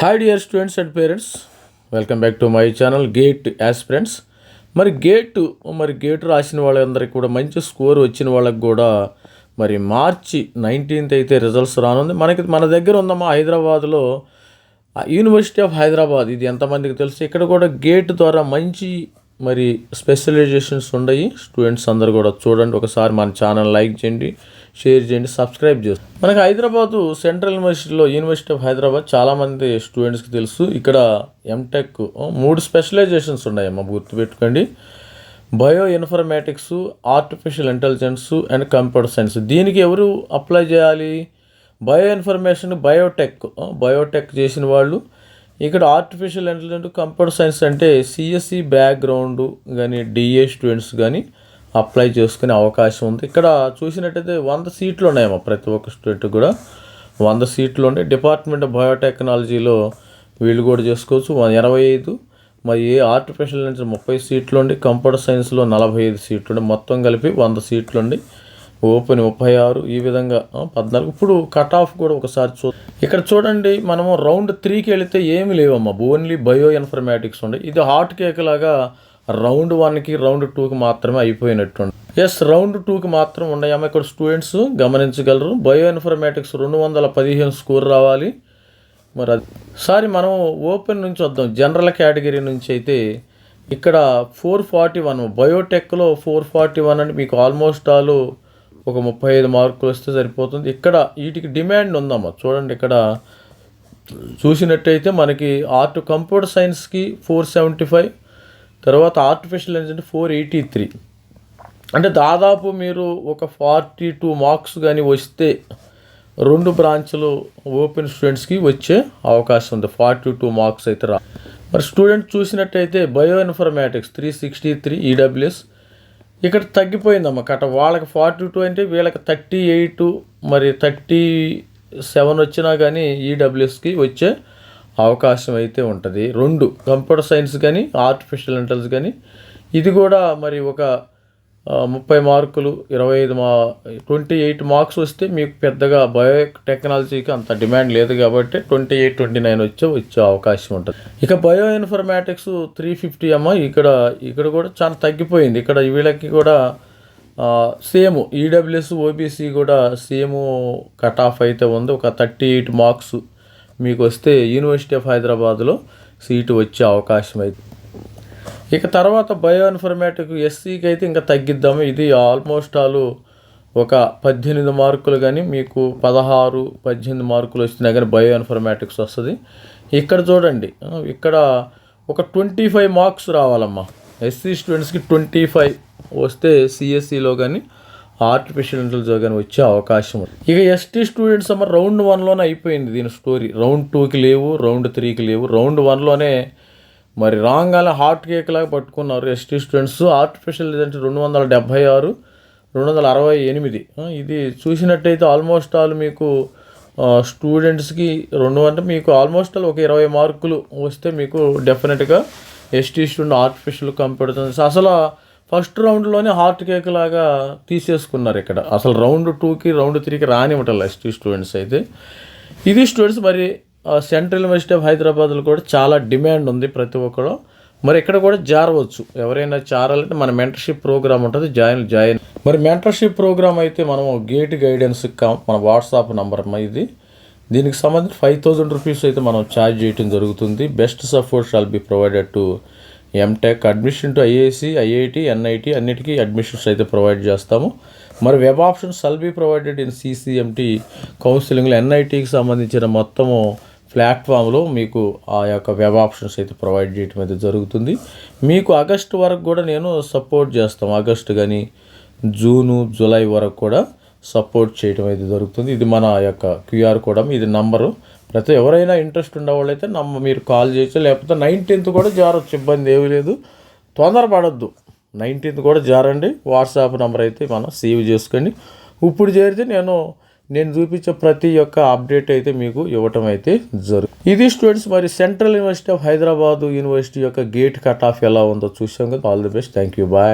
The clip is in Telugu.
Hi dear students and parents, welcome back to my channel gate aspirants. Gate రాసిన వాళ్ళందరికీ కూడా మంచి స్కోర్ వచ్చిన వాళ్ళకి కూడా మరి మార్చి 19th అయితే రిజల్ట్స్ రానుంది. మన దగ్గర ఉందమ్మా హైదరాబాద్లో యూనివర్సిటీ ఆఫ్ హైదరాబాద్. ఇది ఎంతమందికి తెలుసు? ఇక్కడ కూడా గేట్ ద్వారా మంచి స్పెషలైజేషన్స్ ఉన్నాయి. స్టూడెంట్స్ అందరు కూడా చూడండి, ఒకసారి మన ఛానల్ లైక్ చేయండి, షేర్ చేయండి, సబ్స్క్రైబ్ చేయండి. మనకి Hyderabad central university of Hyderabad చాలామంది స్టూడెంట్స్కి తెలుసు. ఇక్కడ ఎంటెక్ 3 స్పెషలైజేషన్స్ ఉన్నాయమ్మా, గుర్తుపెట్టుకోండి. Bio informatics, artificial intelligence and computer science. దీనికి ఎవరు అప్లై చేయాలి? బయో ఇన్ఫర్మేషన్, బయోటెక్ చేసిన వాళ్ళు. ఇక్కడ ఆర్టిఫిషియల్ ఇంటెలిజెన్స్, కంప్యూటర్ సైన్స్ అంటే సిఎస్సి బ్యాక్గ్రౌండ్ కానీ డిఏ స్టూడెంట్స్ కానీ అప్లై చేసుకునే అవకాశం ఉంది. ఇక్కడ చూసినట్టయితే 100 సీట్లు ఉన్నాయమ్మా, ప్రతి ఒక్క స్టూడెంట్ కూడా 100 సీట్లు ఉన్నాయి. డిపార్ట్మెంట్ ఆఫ్ బయోటెక్నాలజీలో వీళ్ళు కూడా చేసుకోవచ్చు 25. ఆర్టిఫిషియల్ ఇంటెలిజెన్స్ 30 సీట్లు ఉండి, కంప్యూటర్ సైన్స్లో 45 సీట్లు ఉండి, మొత్తం కలిపి 100 సీట్లు ఉండి, ఓపెన్ 36, ఈ విధంగా 14. ఇప్పుడు కట్ ఆఫ్ కూడా ఒకసారి ఇక్కడ చూడండి. మనము రౌండ్ 3కి వెళితే ఏమి లేవమ్మా, ఓన్లీ బయో ఇన్ఫర్మేటిక్స్ ఉండే. ఇది హాట్ కేక్ లాగా రౌండ్ 1కి రౌండ్ 2కి మాత్రమే అయిపోయినట్టు. రౌండ్ 2కి మాత్రం ఉన్నాయమ్మా. ఇక్కడ స్టూడెంట్స్ గమనించగలరు. బయో ఇన్ఫర్మేటిక్స్ 215 స్కోర్ రావాలి. అది మనం ఓపెన్ నుంచి వద్దాం. జనరల్ కేటగిరీ నుంచి అయితే ఇక్కడ 441, బయోటెక్లో 441 అంటే మీకు ఆల్మోస్ట్ ఆల్ ఒక 35 మార్కులు వస్తే సరిపోతుంది. ఇక్కడ వీటికి డిమాండ్ ఉందమ్మా. చూడండి, ఇక్కడ చూసినట్టయితే మనకి కంప్యూటర్ సైన్స్కి 475, తర్వాత ఆర్టిఫిషియల్ ఇంటెలిజెన్స్ 483. అంటే దాదాపు మీరు ఒక 42 మార్క్స్ కానీ వస్తే 2 బ్రాంచ్లు ఓపెన్ స్టూడెంట్స్కి వచ్చే అవకాశం ఉంది. 42 మార్క్స్ అయితే స్టూడెంట్ చూసినట్టయితే బయో ఇన్ఫర్మేటిక్స్ 363 ఈడబ్ల్యూఎస్. ఇక్కడ తగ్గిపోయిందమ్మా వాళ్ళకి 42 అంటే వీళ్ళకి 38, 37 వచ్చినా కానీ ఈడబ్ల్యూఎస్కి వచ్చే అవకాశం అయితే ఉంటుంది. 2 కంప్యూటర్ సైన్స్ కానీ ఆర్టిఫిషియల్ ఇంటెలిజెన్స్ కానీ. ఇది కూడా ఒక 30 మార్కులు, 28 మార్క్స్ వస్తే మీకు పెద్దగా బయోటెక్నాలజీకి అంత డిమాండ్ లేదు కాబట్టి 28, 29 వచ్చే అవకాశం ఉంటుంది. ఇక బయో ఇన్ఫర్మేటిక్స్ 350 అమ్మ. ఇక్కడ కూడా చాలా తగ్గిపోయింది. ఇక్కడ వీళ్ళకి కూడా సేమ్ ఈడబ్ల్యూఎస్, ఓబీసీ కూడా సేమ్ కట్ ఆఫ్ అయితే ఉంది. ఒక 38 మార్క్స్ మీకు వస్తే యూనివర్సిటీ ఆఫ్ హైదరాబాద్లో సీటు వచ్చే అవకాశం అయితే. ఇక తర్వాత బయో ఇన్ఫర్మేటిక్ ఎస్సీకి అయితే ఇంకా తగ్గిద్దాము. ఇది ఆల్మోస్ట్ ఒక 18 మార్కులు కానీ మీకు 16, 18 మార్కులు వచ్చినా కానీ బయో ఇన్ఫర్మేటిక్స్ వస్తుంది. ఇక్కడ చూడండి, ఇక్కడ ఒక 25 మార్క్స్ రావాలమ్మా. ఎస్సీ స్టూడెంట్స్కి 25 వస్తే సిఎస్సిలో కానీ ఆర్టిఫిషియల్ ఇంటెలిజెన్స్ కానీ వచ్చే అవకాశం ఉంది. ఇక ఎస్టీ స్టూడెంట్స్ అమ్మ రౌండ్ 1లోనే అయిపోయింది దీని స్టోరీ. రౌండ్ 2కి లేవు, రౌండ్ 3కి లేవు. రౌండ్ 1లోనే రాగానే హాట్ కేక్ లాగా పట్టుకున్నారు ఎస్టీ స్టూడెంట్స్. Artificial intelligence 276, 268. ఇది చూసినట్టయితే ఆల్మోస్ట్ ఆల్ మీకు స్టూడెంట్స్కి అంటే మీకు ఆల్మోస్ట్ ఆల్ ఒక 20 మార్కులు వస్తే మీకు డెఫినెట్గా ST student artificial computer science అసలు ఫస్ట్ రౌండ్లోనే హార్ట్ కేక్ లాగా తీసేసుకున్నారు. ఇక్కడ అసలు రౌండ్ 2కి రౌండ్ 3కి రానివ్వటం ఎస్టీ స్టూడెంట్స్ అయితే. ఇది స్టూడెంట్స్ సెంట్రల్ యూనివర్సిటీ ఆఫ్ హైదరాబాద్లో కూడా చాలా డిమాండ్ ఉంది ప్రతి ఒక్కరు. ఇక్కడ కూడా జారవచ్చు. ఎవరైనా చేరాలంటే మన మెంటర్షిప్ ప్రోగ్రామ్ ఉంటుంది, జాయిన్. మెంటర్షిప్ ప్రోగ్రామ్ అయితే మనం గేట్ గైడెన్స్ మన వాట్సాప్ నంబర్ ఇది. దీనికి సంబంధించి 5000 రూపీస్ అయితే మనం ఛార్జ్ చేయడం జరుగుతుంది. Best support shall be provided to MTech, admission to IIC, IIT, NIT అన్నిటికీ అడ్మిషన్స్ అయితే ప్రొవైడ్ చేస్తాము. Web options shall be provided in CCMT కౌన్సిలింగ్లో. ఎన్ఐటికి సంబంధించిన మొత్తము ప్లాట్ఫామ్లో మీకు ఆ యొక్క వెబ్ ఆప్షన్స్ అయితే ప్రొవైడ్ చేయడం అయితే జరుగుతుంది. మీకు ఆగస్టు వరకు కూడా నేను సపోర్ట్ చేస్తాం. ఆగస్టు కానీ జూను, జూలై వరకు కూడా సపోర్ట్ చేయడం అయితే జరుగుతుంది. ఇది మన యొక్క క్యూఆర్ కోడ్, ఇది నంబరు. ఎవరైనా ఇంట్రెస్ట్ ఉండేవాళ్ళైతే మీరు కాల్ చేయొచ్చు, లేకపోతే 19th కూడా జారొచ్చు, ఇబ్బంది ఏమీ లేదు. తొందరపడద్దు, 19th కూడా జారండి. వాట్సాప్ నెంబర్ అయితే మనం సేవ్ చేసుకోండి. ఇప్పుడు చేరితే నేను చూపించే ప్రతి ఒక్క అప్డేట్ అయితే మీకు ఇవ్వటం అయితే జరుగుతుంది. ఇది students central university of Hyderabad university యొక్క గేట్ కట్ ఆఫ్ ఎలా ఉందో చూసాం కదా. All the best, thank you, bye.